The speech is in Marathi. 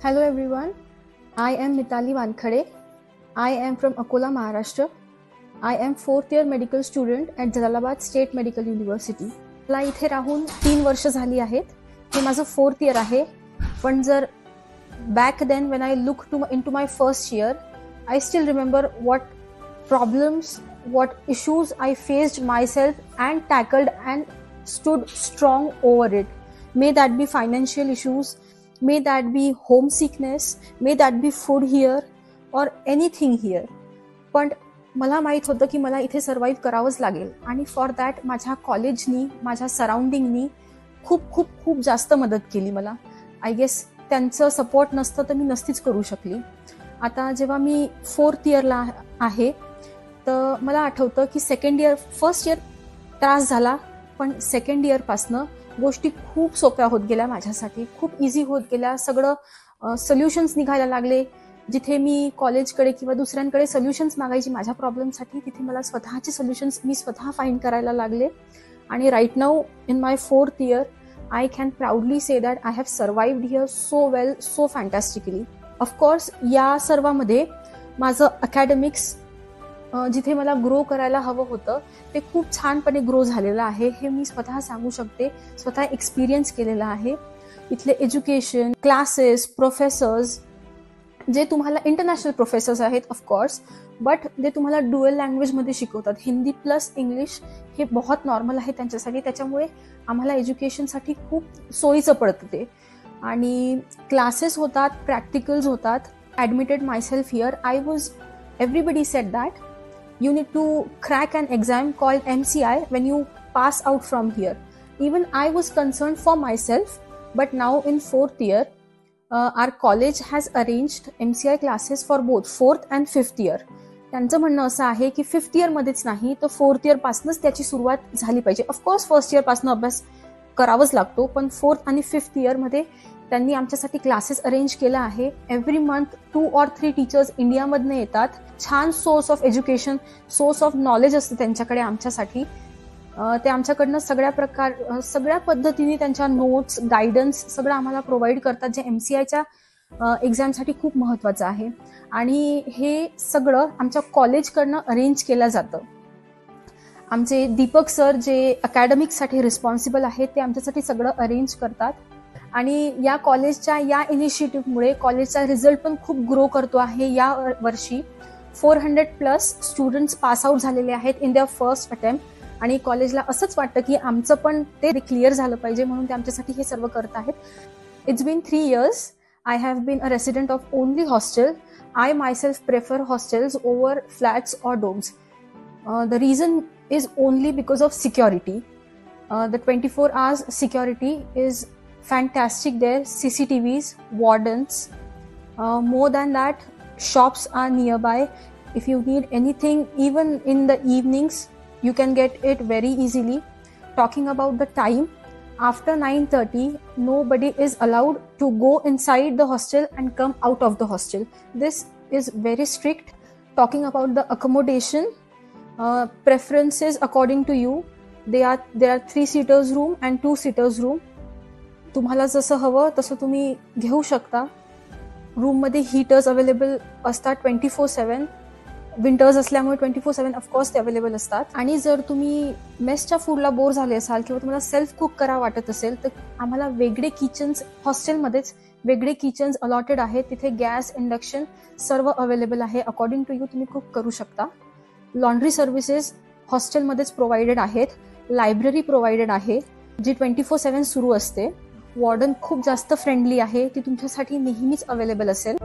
Hello everyone, I am Mitali Wankhade. I am from Akola, Maharashtra. I am 4th year medical student at Jalalabad State Medical University. मला इथे राहून 3 वर्ष झाली आहेत. हे माझं 4th year आहे. पण जर back then when I look into my first year, I still remember what problems, what issues I faced myself and tackled and stood strong over it. May that be financial issues, may that be homesickness, may that be food here or anything here. पण मला माहित होतं की मला इथे सर्वाइव्ह करावंच लागेल आणि फॉर दॅट माझ्या कॉलेजनी, माझ्या सराउंडिंगनी खूप खूप खूप जास्त मदत केली मला. आय गेस त्यांचं सपोर्ट नसतं तर मी नसतीच करू शकली. आता जेव्हा मी 4th इयरला आहे तर मला आठवतं की फर्स्ट इयर त्रास झाला, पण 2nd इयरपासनं गोष्टी खूप सोप्या होत गेल्या माझ्यासाठी, खूप इझी होत गेल्या. सगळं सोल्युशन्स निघायला लागले. जिथे मी कॉलेजकडे किंवा दुसऱ्यांकडे सोल्युशन्स मागायची माझ्या प्रॉब्लेमसाठी, तिथे मला स्वतःचे सोल्युशन्स मी स्वतः फाइंड करायला लागले. आणि right now in my 4th year I can proudly say that I have survived here so well, so fantastically. Of course या सर्वामध्ये माझं अकॅडमिक्स जिथे मला ग्रो करायला हवं होतं ते खूप छानपणे ग्रो झालेलं आहे, हे मी स्वतः सांगू शकते. स्वतः एक्सपिरियन्स केलेला आहे. इथले एज्युकेशन, क्लासेस, प्रोफेसर्स जे तुम्हाला इंटरनॅशनल प्रोफेसर्स आहेत ऑफकोर्स, बट जे तुम्हाला ड्युअल लँग्वेजमध्ये शिकवतात, हिंदी प्लस इंग्लिश, हे बहुत नॉर्मल आहे त्यांच्यासाठी. त्याच्यामुळे आम्हाला एज्युकेशनसाठी खूप सोयीचं पडतं ते. आणि क्लासेस होतात, प्रॅक्टिकल्स होतात. Admitted myself here. Everybody sed that you need to crack an exam called MCI when you pass out from here. Even I was concerned for myself, but now in 4th year, our college has arranged MCI classes for both 4th and 5th year. त्यांचं म्हणणं असं आहे की 5th year मध्येच नाही तर 4th year पासूनच त्याची सुरुवात झाली पाहिजे. ऑफकोर्स 1st year पासून अभ्यास करावाच लागतो, पण 4th आणि 5th year मध्ये त्यांनी आमच्यासाठी क्लासेस अरेंज केला आहे. एव्हरी मंथ 2 or 3 टीचर्स इंडियामधनं येतात. छान source of education, source of knowledge असतं त्यांच्याकडे आमच्यासाठी. ते आमच्याकडनं सगळ्या पद्धतीने त्यांच्या नोट्स, गायडन्स सगळं आम्हाला प्रोव्हाइड करतात, जे MCIच्या एक्झामसाठी खूप महत्त्वाचं आहे. आणि हे सगळं आमच्या कॉलेजकडनं अरेंज केलं जातं. आमचे दीपक सर जे अकॅडमिक्ससाठी रिस्पॉन्सिबल आहेत ते आमच्यासाठी सगळं अरेंज करतात. आणि या कॉलेजच्या या इनिशिएटिव्हमुळे कॉलेजचा रिझल्ट पण खूप ग्रो करतो आहे. या वर्षी 400+ स्टुडंट्स पास आउट झालेले आहेत इन देअर फर्स्ट अटेम्प्ट. आणि कॉलेजला असंच वाटतं की आमचं पण ते क्लिअर झालं पाहिजे, म्हणून ते आमच्यासाठी हे सर्व करत आहेत. It's been 3 years. I have been a resident of only hostel. I myself prefer hostels over flats or dorms. The reason is only because of security. The 24 hours security is fantastic there. CCTVs, wardens. More than that, shops are nearby. If you need anything, even in the evenings, you can get it very easily. Talking about the time, after 9:30, nobody is allowed to go inside the hostel and come out of the hostel. This is very strict. Talking about the accommodation, preferences according to you. There are 3-seaters room and 2-seaters room. तुम्हाला जसं हवं तसं तुम्ही घेऊ शकता. रूममध्ये हीटर्स अवेलेबल असतात 24/7. विंटर्स असल्यामुळे 24/7 ऑफकोर्स ते अवेलेबल असतात. आणि जर तुम्ही मेसच्या फूडला बोर झाले असाल किंवा तुम्हाला सेल्फ कुक करा वाटत असेल तर आम्हाला वेगळे किचन्स, हॉस्टेलमध्येच वेगळे किचन्स अलॉटेड आहेत. तिथे गॅस, इंडक्शन सर्व अवेलेबल आहे. अकॉर्डिंग टू यू तुम्ही कुक करू शकता. लॉन्ड्री सर्व्हिसेस हॉस्टेलमध्येच प्रोव्हाइडेड आहेत. लायब्ररी प्रोव्हाइडेड आहे जी 24/7 सुरू असते. वॉर्डन खूप जास्त फ्रेंडली आहे, ती तुमच्यासाठी नेहमीच अवेलेबल असेल.